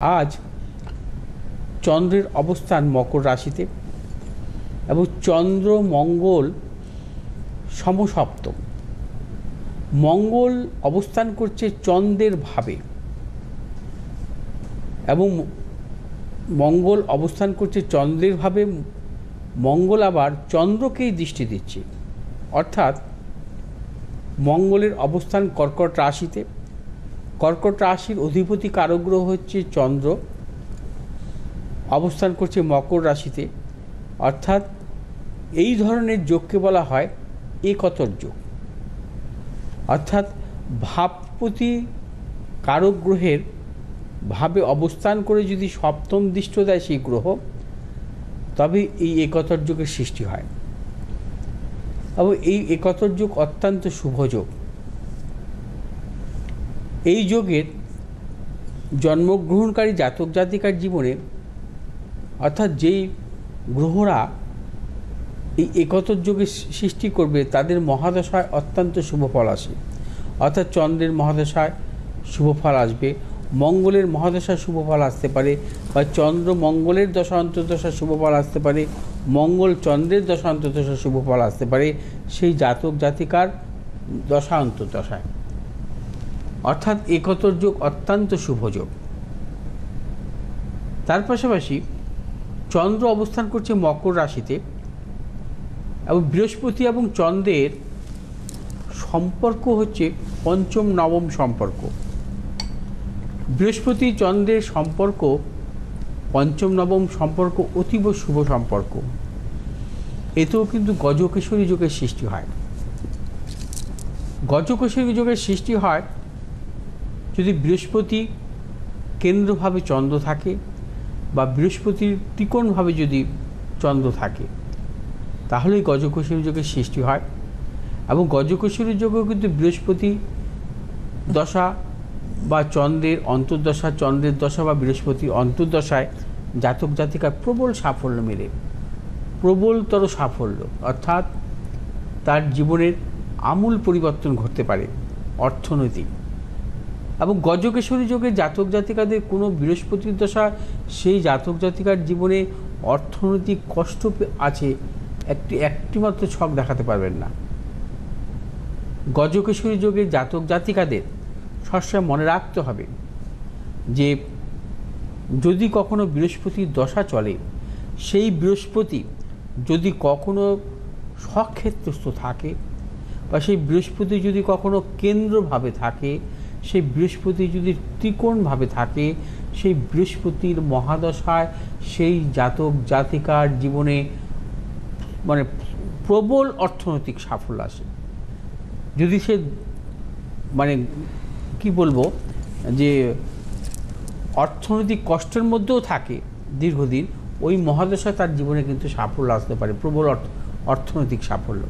আজ চন্দ্রের অবস্থান মকর রাশিতে এবং চন্দ্র মঙ্গল সমসপ্তম। মঙ্গল অবস্থান করছে চন্দ্রের ভাবে এবং মঙ্গল অবস্থান করছে চন্দ্রের ভাবে। মঙ্গল আবার চন্দ্রকেই দৃষ্টি দিচ্ছে, অর্থাৎ মঙ্গলের অবস্থান কর্কট রাশিতে। কর্কট রাশির অধিপতি কারক গ্রহ হচ্ছে চন্দ্র, অবস্থান করছে মকর রাশিতে, অর্থাৎ এই ধরনের যোগকে বলা হয় একতর যোগ। অর্থাৎ ভাবপতি কারক গ্রহের ভাবে অবস্থান করে যদি সপ্তম দৃষ্টি দেয় সেই গ্রহ, তবে এই একতর যোগের সৃষ্টি হয় এবং এই একতর যোগ অত্যন্ত শুভ যোগ। এই যোগের জন্মগ্রহণকারী জাতক জাতিকার জীবনে, অর্থাৎ যেই গ্রহরা এই একতর যোগের সৃষ্টি করবে, তাদের মহাদশায় অত্যন্ত শুভ ফল আসে। অর্থাৎ চন্দ্রের মহাদশায় শুভ ফল আসবে, মঙ্গলের মহাদশায় শুভ ফল আসতে পারে, বা চন্দ্র মঙ্গলের দশা অন্তর্দশায় শুভ ফল আসতে পারে, মঙ্গল চন্দ্রের দশা অন্তর্দশায় শুভ ফল আসতে পারে সেই জাতক জাতিকার দশা অন্তর্দশায়। অর্থাৎ একতর যোগ অত্যন্ত শুভ যোগ। তার পাশাপাশি চন্দ্র অবস্থান করছে মকর রাশিতে এবং বৃহস্পতি এবং চন্দ্রের সম্পর্ক হচ্ছে পঞ্চম নবম সম্পর্ক। বৃহস্পতি চন্দ্রের সম্পর্ক পঞ্চম নবম সম্পর্ক অতীব শুভ সম্পর্ক। এতেও কিন্তু গজকেশরী যোগের সৃষ্টি হয়। গজকেশরী যোগের সৃষ্টি হয় যদি বৃহস্পতি কেন্দ্রভাবে চন্দ্র থাকে বা বৃহস্পতির ত্রিকোণভাবে যদি চন্দ্র থাকে, তাহলেই গজকেশরী যোগের সৃষ্টি হয়। এবং গজকেশরী যোগেও কিন্তু বৃহস্পতি দশা বা চন্দ্রের অন্তর্দশা, চন্দ্রের দশা বা বৃহস্পতির অন্তর্দশায় জাতক জাতিকার প্রবল সাফল্য মেলে, প্রবলতর সাফল্য, অর্থাৎ তার জীবনের আমূল পরিবর্তন ঘটতে পারে অর্থনৈতিক। এবং গজকেশরী যোগে জাতক জাতিকাদের কোনো বৃহস্পতির দশা সেই জাতক জাতিকার জীবনে অর্থনৈতিক কষ্ট আছে একটিমাত্র ছক দেখাতে পারবেন না। গজকেশরী যোগে জাতক জাতিকাদের সবসময় মনে রাখতে হবে যে যদি কখনো বৃহস্পতির দশা চলে, সেই বৃহস্পতি যদি কখনো স্বক্ষেত্রস্থ থাকে বা সেই বৃহস্পতি যদি কখনো কেন্দ্রভাবে থাকে, সেই বৃহস্পতি যদি ত্রিকোণভাবে থাকে, সেই বৃহস্পতির মহাদশায় সেই জাতক জাতিকার জীবনে মানে প্রবল অর্থনৈতিক সাফল্য আসে। যদি সে মানে কি বলবো যে অর্থনৈতিক কষ্টের মধ্যেও থাকে দীর্ঘদিন, ওই মহাদশায় তার জীবনে কিন্তু সাফল্য আসতে পারে, প্রবল অর্থনৈতিক সাফল্য।